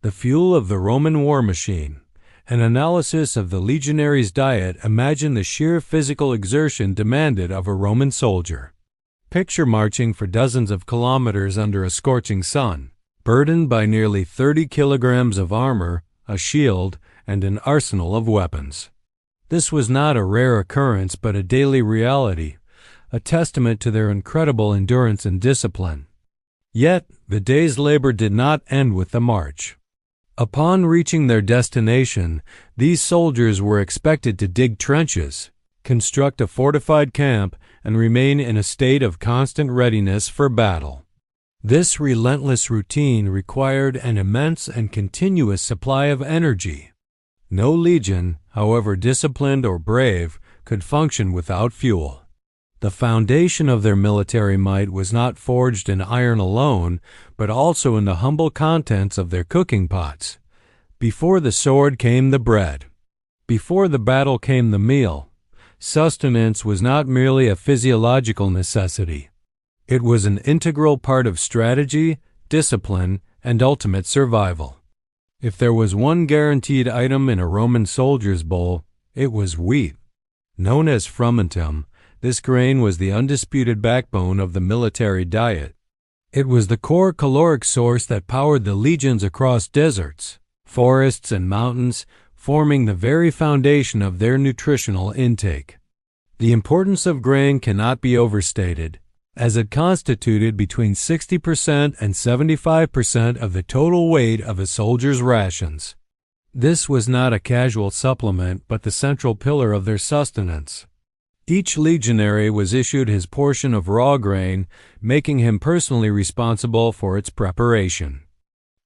the fuel of the Roman war machine. An analysis of the legionaries' diet. Imagine the sheer physical exertion demanded of a Roman soldier. Picture marching for dozens of kilometers under a scorching sun, burdened by nearly 30 kilograms of armor, a shield, and an arsenal of weapons. This was not a rare occurrence but a daily reality, a testament to their incredible endurance and discipline. Yet, the day's labor did not end with the march. Upon reaching their destination, these soldiers were expected to dig trenches, construct a fortified camp, and remain in a state of constant readiness for battle. This relentless routine required an immense and continuous supply of energy. No legion, however disciplined or brave, could function without fuel. The foundation of their military might was not forged in iron alone, but also in the humble contents of their cooking pots. Before the sword came the bread. Before the battle came the meal. Sustenance was not merely a physiological necessity. It was an integral part of strategy, discipline, and ultimate survival. If there was one guaranteed item in a Roman soldier's bowl, it was wheat. Known as frumentum, this grain was the undisputed backbone of the military diet. It was the core caloric source that powered the legions across deserts, forests, and mountains, forming the very foundation of their nutritional intake. The importance of grain cannot be overstated, as it constituted between 60% and 75% of the total weight of a soldier's rations. This was not a casual supplement but the central pillar of their sustenance. Each legionary was issued his portion of raw grain, making him personally responsible for its preparation.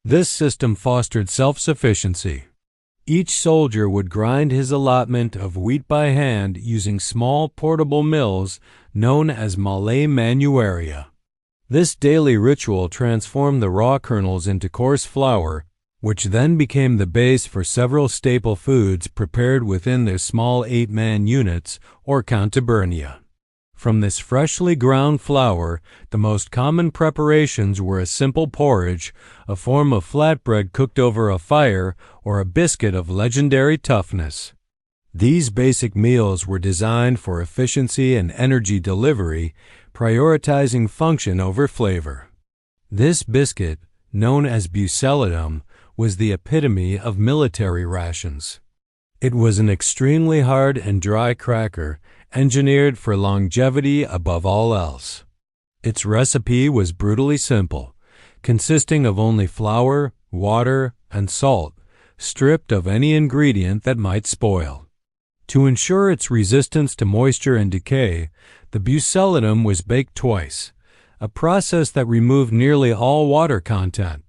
This system fostered self-sufficiency. Each soldier would grind his allotment of wheat by hand using small portable mills known as Mallee manuaria. This daily ritual transformed the raw kernels into coarse flour, which then became the base for several staple foods prepared within their small 8-man units or contubernia. From this freshly ground flour, the most common preparations were a simple porridge, a form of flatbread cooked over a fire, or a biscuit of legendary toughness. These basic meals were designed for efficiency and energy delivery, prioritizing function over flavor. This biscuit, known as bucellidum, was the epitome of military rations. It was an extremely hard and dry cracker, engineered for longevity above all else. Its recipe was brutally simple, consisting of only flour, water, and salt, stripped of any ingredient that might spoil. To ensure its resistance to moisture and decay, the bucellidum was baked twice, a process that removed nearly all water content.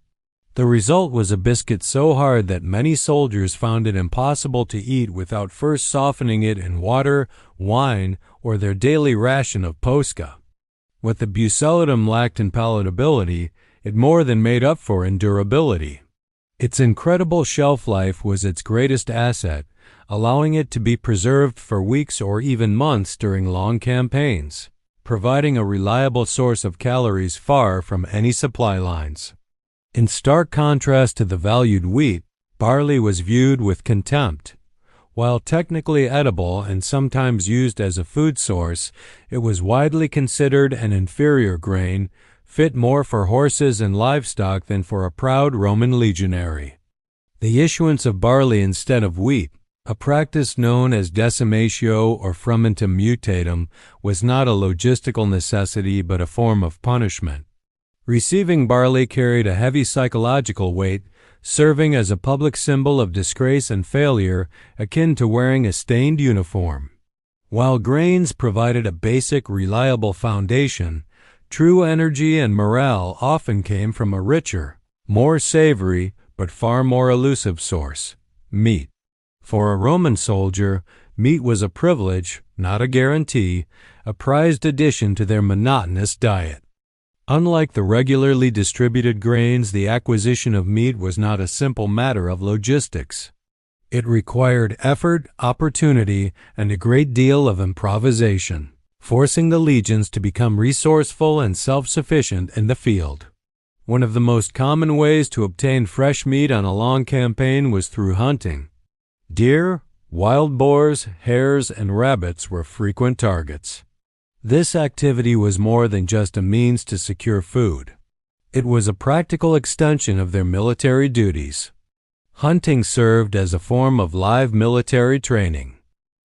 The result was a biscuit so hard that many soldiers found it impossible to eat without first softening it in water, wine, or their daily ration of posca. What the bucellidum lacked in palatability, it more than made up for in durability. Its incredible shelf life was its greatest asset, allowing it to be preserved for weeks or even months during long campaigns, providing a reliable source of calories far from any supply lines. In stark contrast to the valued wheat, barley was viewed with contempt. While technically edible and sometimes used as a food source, it was widely considered an inferior grain, fit more for horses and livestock than for a proud Roman legionary. The issuance of barley instead of wheat, a practice known as decimatio or frumentum mutatum, was not a logistical necessity but a form of punishment. Receiving barley carried a heavy psychological weight, serving as a public symbol of disgrace and failure, akin to wearing a stained uniform. While grains provided a basic, reliable foundation, true energy and morale often came from a richer, more savory, but far more elusive source: meat. For a Roman soldier, meat was a privilege, not a guarantee, a prized addition to their monotonous diet. Unlike the regularly distributed grains, the acquisition of meat was not a simple matter of logistics. It required effort, opportunity, and a great deal of improvisation, forcing the legions to become resourceful and self-sufficient in the field. One of the most common ways to obtain fresh meat on a long campaign was through hunting. Deer, wild boars, hares, and rabbits were frequent targets. This activity was more than just a means to secure food. It was a practical extension of their military duties. Hunting served as a form of live military training.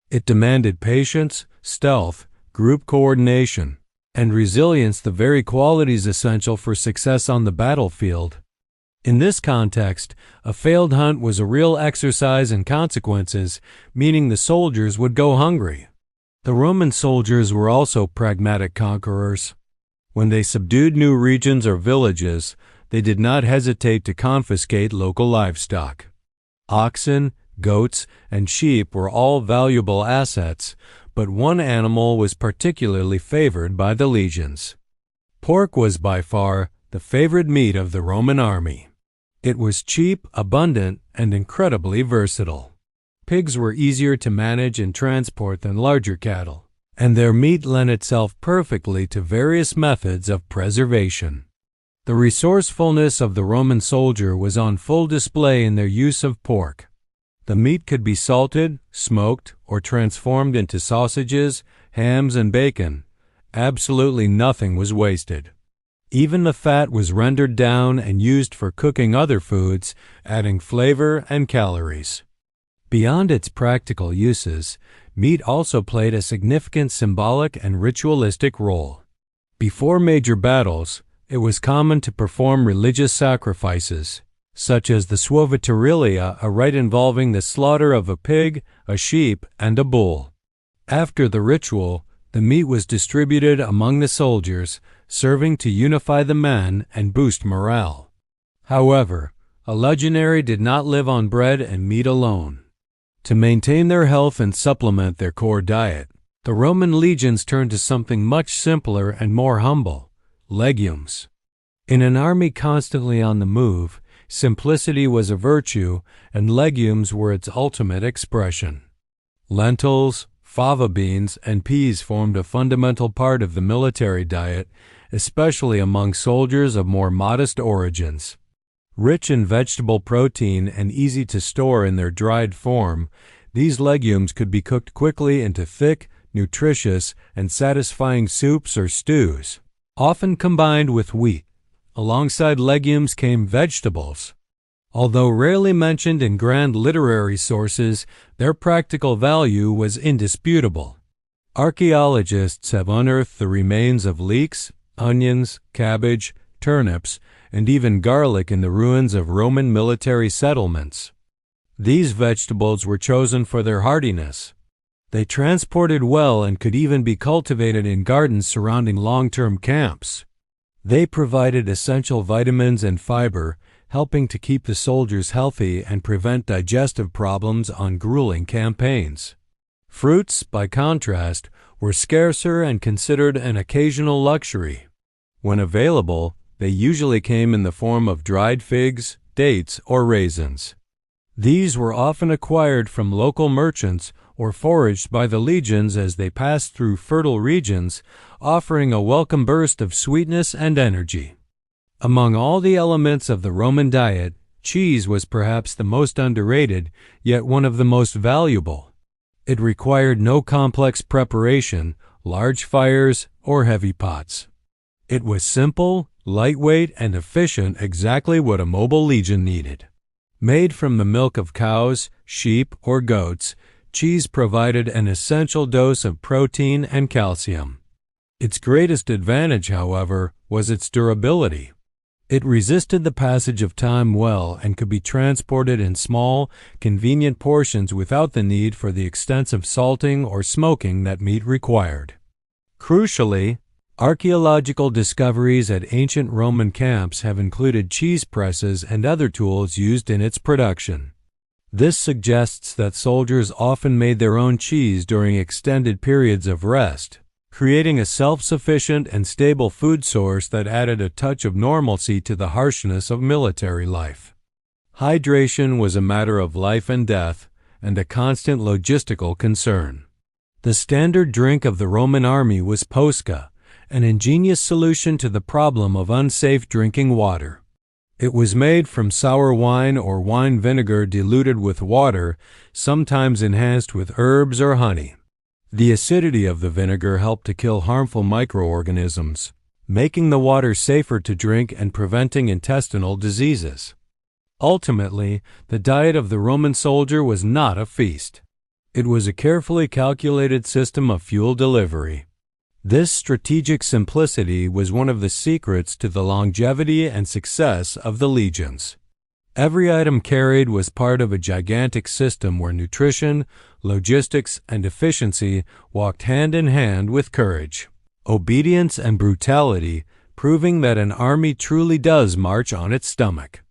It demanded patience, stealth, group coordination, and resilience, the very qualities essential for success on the battlefield. In this context, a failed hunt was a real exercise in consequences, meaning the soldiers would go hungry. The Roman soldiers were also pragmatic conquerors. When they subdued new regions or villages, they did not hesitate to confiscate local livestock. Oxen, goats, and sheep were all valuable assets, but one animal was particularly favored by the legions. Pork was by far the favorite meat of the Roman army. It was cheap, abundant, and incredibly versatile. Pigs were easier to manage and transport than larger cattle, and their meat lent itself perfectly to various methods of preservation. The resourcefulness of the Roman soldier was on full display in their use of pork. The meat could be salted, smoked, or transformed into sausages, hams, and bacon. Absolutely nothing was wasted. Even the fat was rendered down and used for cooking other foods, adding flavor and calories. Beyond its practical uses, meat also played a significant symbolic and ritualistic role. Before major battles, it was common to perform religious sacrifices, such as the suoviterilia, a rite involving the slaughter of a pig, a sheep, and a bull. After the ritual, the meat was distributed among the soldiers, serving to unify the men and boost morale. However, a legionary did not live on bread and meat alone. To maintain their health and supplement their core diet, the Roman legions turned to something much simpler and more humble: legumes. In an army constantly on the move, simplicity was a virtue, and legumes were its ultimate expression. Lentils, fava beans, and peas formed a fundamental part of the military diet, especially among soldiers of more modest origins. Rich in vegetable protein and easy to store in their dried form, these legumes could be cooked quickly into thick, nutritious, and satisfying soups or stews, often combined with wheat. Alongside legumes came vegetables. Although rarely mentioned in grand literary sources, their practical value was indisputable. Archaeologists have unearthed the remains of leeks, onions, cabbage, turnips, and even garlic in the ruins of Roman military settlements. These vegetables were chosen for their hardiness. They transported well and could even be cultivated in gardens surrounding long-term camps. They provided essential vitamins and fiber, helping to keep the soldiers healthy and prevent digestive problems on grueling campaigns. Fruits, by contrast, were scarcer and considered an occasional luxury. When available, they usually came in the form of dried figs, dates, or raisins. These were often acquired from local merchants or foraged by the legions as they passed through fertile regions, offering a welcome burst of sweetness and energy. Among all the elements of the Roman diet, cheese was perhaps the most underrated, yet one of the most valuable. It required no complex preparation, large fires, or heavy pots. It was simple, lightweight, and efficient, exactly what a mobile legion needed. Made from the milk of cows, sheep, or goats, cheese provided an essential dose of protein and calcium. Its greatest advantage, however, was its durability. It resisted the passage of time well and could be transported in small, convenient portions without the need for the extensive salting or smoking that meat required. Crucially, archaeological discoveries at ancient Roman camps have included cheese presses and other tools used in its production. This suggests that soldiers often made their own cheese during extended periods of rest, creating a self-sufficient and stable food source that added a touch of normalcy to the harshness of military life. Hydration was a matter of life and death, and a constant logistical concern. The standard drink of the Roman army was posca, an ingenious solution to the problem of unsafe drinking water. It was made from sour wine or wine vinegar diluted with water, sometimes enhanced with herbs or honey. The acidity of the vinegar helped to kill harmful microorganisms, making the water safer to drink and preventing intestinal diseases. Ultimately, the diet of the Roman soldier was not a feast. It was a carefully calculated system of fuel delivery. This strategic simplicity was one of the secrets to the longevity and success of the legions. Every item carried was part of a gigantic system where nutrition, logistics, and efficiency walked hand in hand with courage, obedience, and brutality, proving that an army truly does march on its stomach.